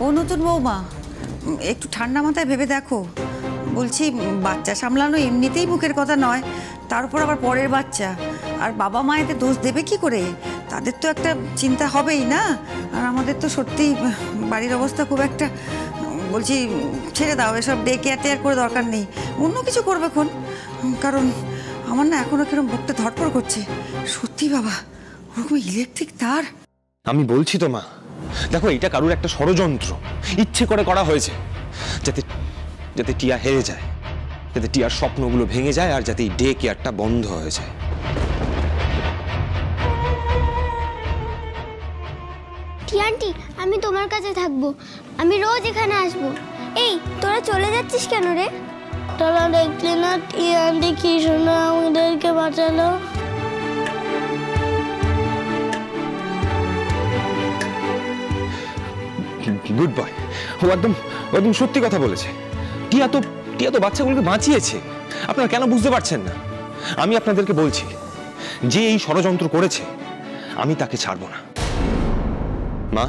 ও নতুন বৌমা, একটু ঠান্ডা মাথায় ভেবে দেখো। বলছি, বাচ্চা সামলানো এমনিতেই মুখের কথা নয়, তার উপর আবার পরের বাচ্চা। আর বাবা মায়েদের দোষ দেবে কি করে? তাদের তো একটা চিন্তা হবেই না। আর আমাদের তো সত্যিই বাড়ির অবস্থা খুব একটা। বলছি, ছেড়ে দাও এসব, ডে কেয়ার টেয়ার করে দরকার নেই, অন্য কিছু করবে খন। কারণ আমার না এখনো কিরকম বুকটা ধড়ফড় করছে। সত্যি বাবা, ওরকম ইলেকট্রিক তার। আমি বলছি তো মা, দেখো এটা কারুর একটা ষড়যন্ত্র, ইচ্ছে করে করা হয়েছে যাতে যাতে টিয়া হেরে যায়, যাতে টিয়ার স্বপ্নগুলো ভেঙে যায়, আর যাতে এই ডে কেয়ারটা বন্ধ হয়ে যায়। টিয়া আন্টি, আমি তোমার কাছে থাকবো, আমি রোজ এখানে আসবো। এই তোরা চলে যাচ্ছিস কেন রে? তোরা দেখলি না টিয়া আন্টি কি সুন্দর আমাদেরকে বাঁচালো। গুড বয়, ও একদম একদম সত্যি কথা বলেছে। টিয়া তো বাচ্চাগুলোকে বাঁচিয়েছে। আপনারা কেন বুঝতে পারছেন না? আমি আপনাদেরকে বলছি, যে এই ষড়যন্ত্র করেছে আমি তাকে ছাড়বো না। মা,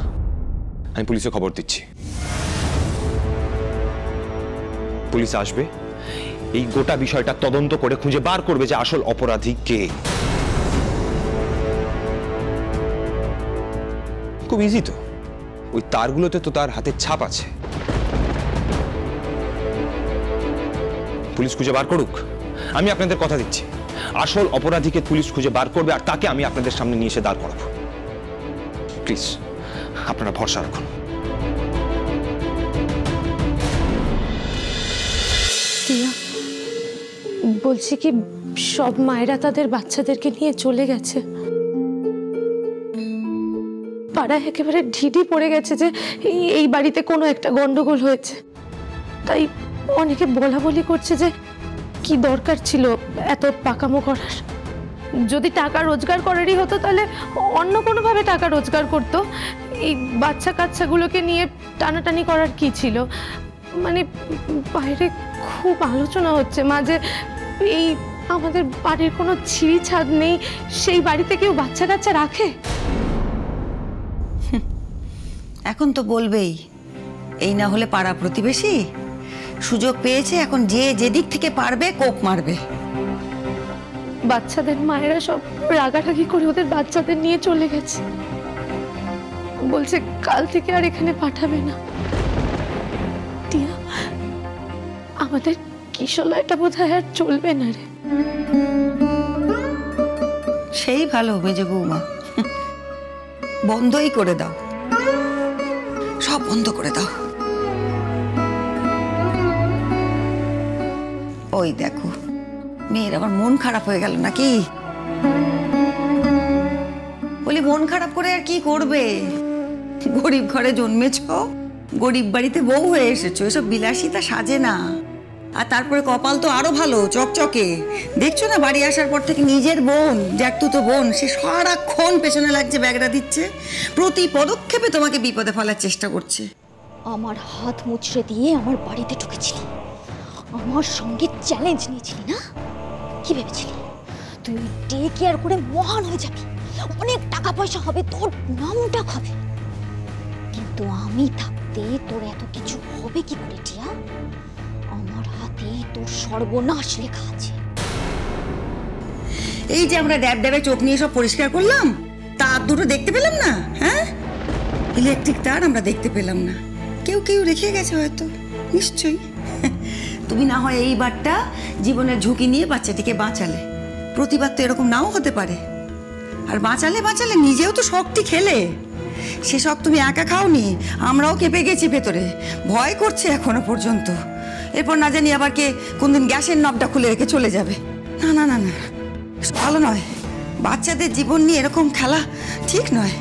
আমি পুলিশে খবর দিচ্ছি। পুলিশ আসবে, এই গোটা বিষয়টা তদন্ত করে খুঁজে বার করবে যে আসল অপরাধী কে। খুব ইজি তো, ওই তারগুলোতে তো তার হাতের ছাপ আছে। পুলিশ খুঁজে বার করুক, আমি আপনাদের কথা দিচ্ছি, আসল অপরাধীকে পুলিশ খুঁজে বার করবে, আর তাকে আমি আপনাদের সামনে নিয়ে এসে দাঁড় করাবো। প্লিজ আপনারা ভরসা রাখুন। টিয়া, বলছি কি, সব মায়েরা তাদের বাচ্চাদেরকে নিয়ে চলে গেছে। পাড়ায় একেবারে ঢিঢি পড়ে গেছে যে এই বাড়িতে কোনো একটা গন্ডগোল হয়েছে। তাই অনেকে বলা বলি করছে যে কি দরকার ছিল এত পাকামো করার। যদি টাকা রোজগার করারই হতো তাহলে অন্য কোনোভাবে টাকা রোজগার করতো। এই বাচ্চা কাচ্চাগুলোকে নিয়ে টানাটানি করার কি ছিল? মানে বাইরে খুব আলোচনা হচ্ছে মা যে এই আমাদের বাড়ির কোনো ছিঁড়ি ছাদ নেই, সেই বাড়িতে কেউ বাচ্চা কাচ্চা রাখে? এখন তো বলবেই, এই না হলে পাড়া প্রতিবেশী সুযোগ পেয়েছে, এখন যে যেদিক থেকে পারবে কোপ মারবে। বাচ্চাদের মায়েরা সব রাগারাগি করে ওদের বাচ্চাদের নিয়ে চলে গেছে। বলছে কাল থেকে আর এখানে পাঠাবে না। টিয়া, আমাদের কিশলয়টা বোধহয় আর চলবে না রে। সেই ভালো মেজে বৌমা, বন্ধই করে দাও, সব বন্ধ করে দাও। ওই দেখো, মেয়ের আবার মন খারাপ হয়ে গেল নাকি? বলি, মন খারাপ করে আর কি করবে? গরিব ঘরে জন্মেছ, গরিব বাড়িতে বউ হয়ে এসেছো, এসব বিলাসিতা সাজে না। আর তারপরে কপাল তো আরো ভালো, চকচকে। দেখছো না, বাড়ি আসার পর থেকে নিজের বোন, জ্যাঠতুতো বোন, সে সারাক্ষণ পেছনে লাগছে, ব্যাগটা দিচ্ছে, প্রতি পদক্ষেপে তোমাকে বিপদে ফেলার চেষ্টা করছে। আমার হাত মুচড়ে দিয়ে আমার বাড়িতে ঢুকেছিলি, আমার সঙ্গে চ্যালেঞ্জ নিয়েছিলি না? কি ভেবেছিলি তুই ডে কেয়ার করে মহান হয়ে যাবি, অনেক টাকা পয়সা হবে, তোর নামটা হবে? কিন্তু আমি থাকতে তোর এত কিছু হবে কি করে টিয়া? আমার হাতে তোর সর্বনাশ লেখা আছে। এই যে আমরা ড্যাব ড্যাবে চোখ নিয়ে সব পরিষ্কার করলাম, তার দুটো দেখতে পেলাম না? হ্যাঁ, ইলেকট্রিক তার আমরা দেখতে পেলাম না, কেউ কেউ রেখে গেছে হয়তো, নিশ্চয়ই। তুমি না হয় এইবারটা জীবনের ঝুঁকি নিয়ে বাচ্চাটিকে বাঁচালে, প্রতিবার তো এরকম নাও হতে পারে। আর বাঁচালে বাঁচালে নিজেও তো শক্তি খেলে, সে শখ তুমি একা খাওনি, আমরাও কেঁপে গেছি ভেতরে, ভয় করছে এখনো পর্যন্ত। এরপর না জানি আবার কে কোনদিন গ্যাসের নবটা খুলে রেখে চলে যাবে। না না না না, ভালো নয়। বাচ্চাদের জীবন নিয়ে এরকম খেলা ঠিক নয়।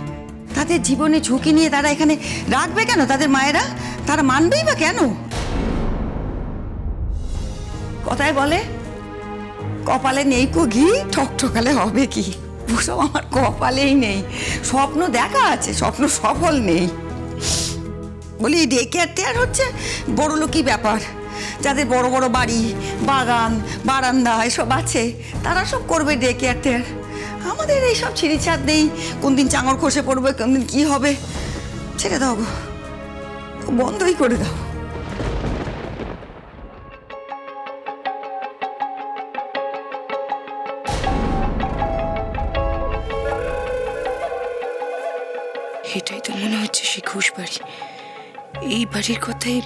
তাদের জীবনে ঝুঁকি নিয়ে তারা এখানে রাখবে কেন? তাদের মায়েরা তারা মানবেই বা কেন? কথায় বলে, কপালে নেই কো ঘি, ঠকঠকালে হবে কি? ওসব আমার কপালেই নেই। স্বপ্ন দেখা আছে, স্বপ্ন সফল নেই। বলি, ডে কেয়ার টেয়ার হচ্ছে বড় লোকই ব্যাপার। যাদের বড় বড় বাড়ি, বাগান, বারান্দা এসব আছে, তারা সব করবে ডে কেয়ার টেয়ার। আমাদের এইসব ছিঁড়িছাদ নেই, কোনদিন চাঙর খসে পড়বে, কোনদিন কি হবে। ছেড়ে দাও গো, বন্ধই করে দাও। এটাই তো মনে হচ্ছে সে ঘুষ বাড়ি। এই বাড়ির কথাই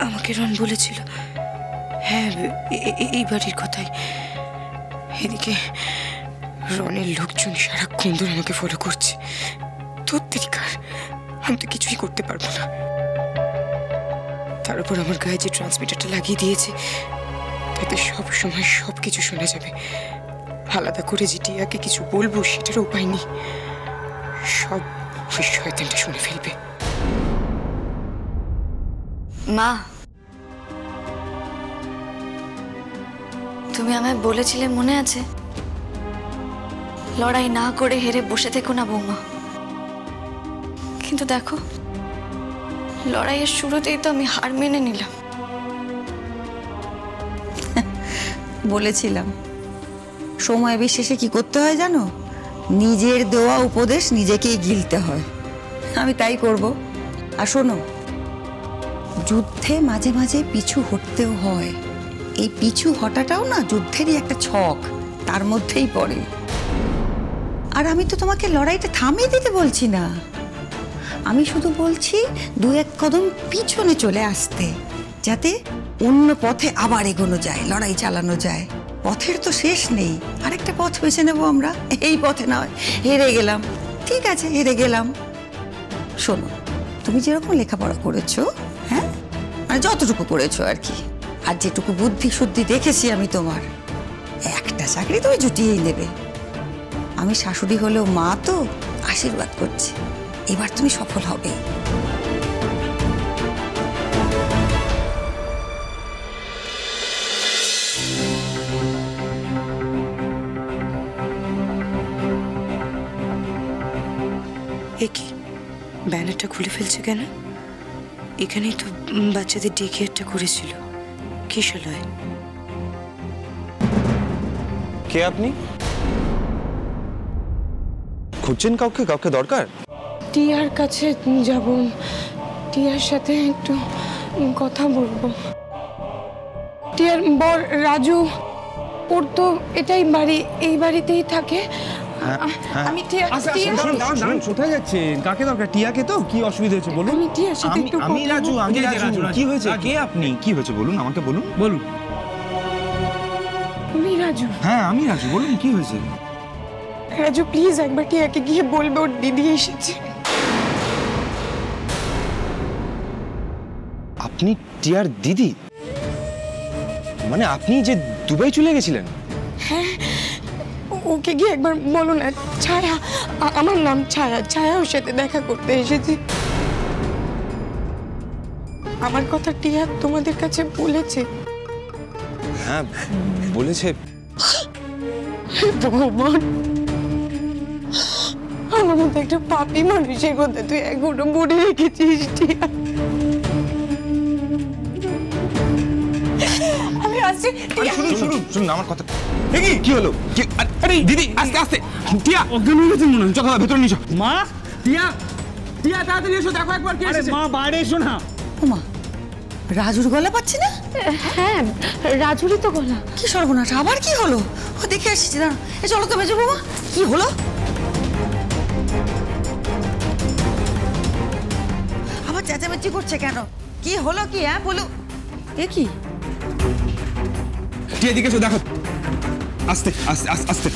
আমাকে রন বলেছিল। হ্যাঁ, এই বাড়ির কথাই। এদিকে রনের লোকজন সারাক্ষণ ধরে আমাকে ফলো করছে। তোর আমি তো কিছুই করতে পারবো না। তার উপর আমার গায়ে যে ট্রান্সমিটারটা লাগিয়ে দিয়েছে তাতে সব সময় সব কিছু শোনা যাবে। আলাদা করে যে টিয়াকে কিছু বলবো সেটারও উপায় নেই। সব ওই শয়তানটা শুনে ফেলবে। মা, তুমি আমায় বলেছিলে মনে আছে, লড়াই না করে হেরে বসে থেকো না বৌমা। কিন্তু দেখো, লড়াইয়ের শুরুতেই তো আমি হার মেনে নিলাম। বলেছিলাম সময় বিশেষে কি করতে হয় জানো, নিজের দেওয়া উপদেশ নিজেকেই গিলতে হয়। আমি তাই করব। আর শোনো, যুদ্ধে মাঝে মাঝে পিছু হটতেও হয়। এই পিছু হটাটাও না যুদ্ধেরই একটা ছক, তার মধ্যেই পড়ে। আর আমি তো তোমাকে লড়াইটা থামিয়ে দিতে বলছি না, আমি শুধু বলছি দু এক কদম পিছনে চলে আসতে, যাতে অন্য পথে আবার এগোনো যায়, লড়াই চালানো যায়। পথের তো শেষ নেই, আরেকটা পথ বেছে নেবো আমরা। এই পথে নয়, হেরে গেলাম, ঠিক আছে হেরে গেলাম। শোনো, তুমি যেরকম লেখাপড়া করেছো, হ্যাঁ মানে যতটুকু করেছো আর কি, আর যেটুকু বুদ্ধি শুদ্ধি দেখেছি আমি তোমার, একটা চাকরি তুমি জুটিয়েই নেবে। আমি শাশুড়ি হলেও মা তো আশীর্বাদ করছি, এবার তুমি সফল হবে। এ কি, ব্যানারটা খুলে ফেলছে কেন? এখানেই তো বাচ্চাদের ডে কেয়ারটা করেছিল। কিশালয়। কে আপনি? খুঁজছেন কাউকে? কাউকে দরকার? টিয়ার কাছে যাব, টিয়ার সাথে একটু কথা বলবো। টিয়ার বর রাজু, ওর তো এটাই বাড়ি, এই বাড়িতেই থাকে। আমি কোথায় যাচ্ছেন? কাকে দরকার? টিয়াকে তো? কি অসুবিধা হয়েছে বলুন। আমি টিয়ার সাথে একটু আমি রাজু, আমি রাজু। কি হয়েছে? কে আপনি? কি হয়েছে বলুন, আমাকে বলুন। বলুন। আমি রাজু। হ্যাঁ আমি রাজু, বলুন কি হয়েছে? রাজু প্লিজ একবার টিয়াকে গিয়ে বলবে ওর দিদি এসেছে। আপনি টিয়ার দিদি? মানে আপনি যে দুবাই চলে গেছিলেন? হ্যাঁ, ওকে গিয়ে একবার বলো না। ছায়া, আমার নাম ছায়া, ছায়া ওর সাথে দেখা করতে এসেছি। আমার কথা টিয়া তোমাদের কাছে বলেছে? হ্যাঁ বলেছে। ভগবান, আমার মতো একটা পাপী মানুষের কথা তুই এখনো মনে রেখেছিস টিয়া। আমি আসছি। শুনুন আমার কথা। কি হলো? আরে দিদি, আস্তে আস্তে। টিয়া অজ্ঞান হয়ে গেছেন মনে হয়। চলো ভেতরে নিয়ে যাও। মা, টিয়া, টিয়া তাড়াতাড়ি এসো, দেখো একবার কে এসেছে। মা বাইরে এসো না। ওমা, রাজুর গলা পাচ্ছি না। হ্যাঁ, রাজুরই তো গলা। কি সর্বনাশ, আবার কি হলো? ও দেখে আসছি, দাঁড়া। এ চলো তো মেজো বৌমা, কি হলো? আবার চেঁচামেচি করছে কেন? কি হলো কি? হ্যাঁ বলো। এ কি? টিয়া দিকে এসো, দেখো। আস্তে আস্তে আস্তে আস্তে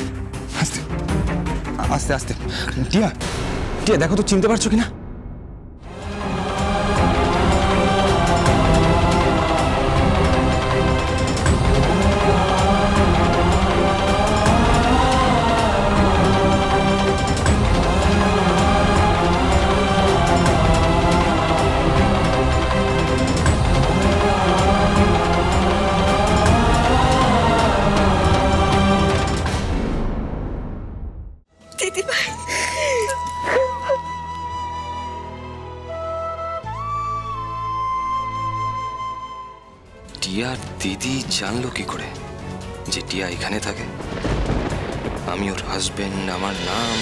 আস্তে আস্তে আস্তে। টিয়া, টিয়া দেখো তো চিনতে পারছো কিনা? টিয়ার দিদি জানলো কি করে যে টিয়া এখানে থাকে? আমি ওর হাজবেন্ড, আমার নাম